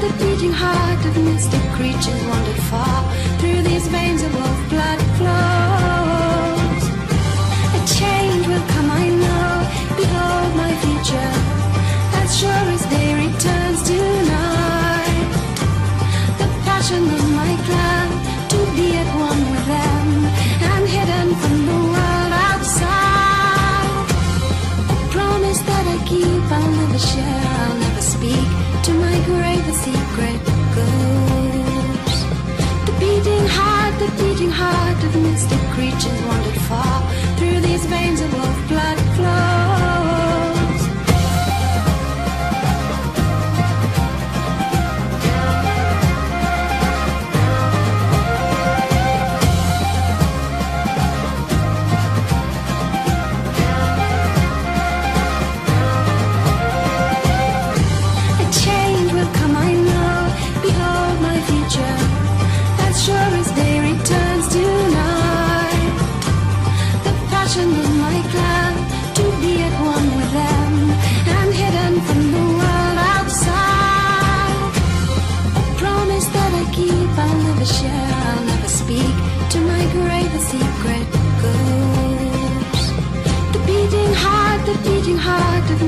the beating heart of mystic creatures wandered far. Through these veins of wolf blood flows. A change will come, I know. Behold my future, as sure as day returns tonight. The passion of my clan, to be at one with them, and hidden from the world outside. A promise that I keep, I'll never share, I'll never speak. To my grave the secret goes. The beating heart of mystic creatures wandered far. Through these veins of wolf blood flows. A change will come, I know. Behold my future, as sure as day returns tonight. The passion of my clan, to be at one with them, and hidden from the world outside. A promise that I keep, I'll never share, I'll never speak. To my grave the secret goes. The beating heart of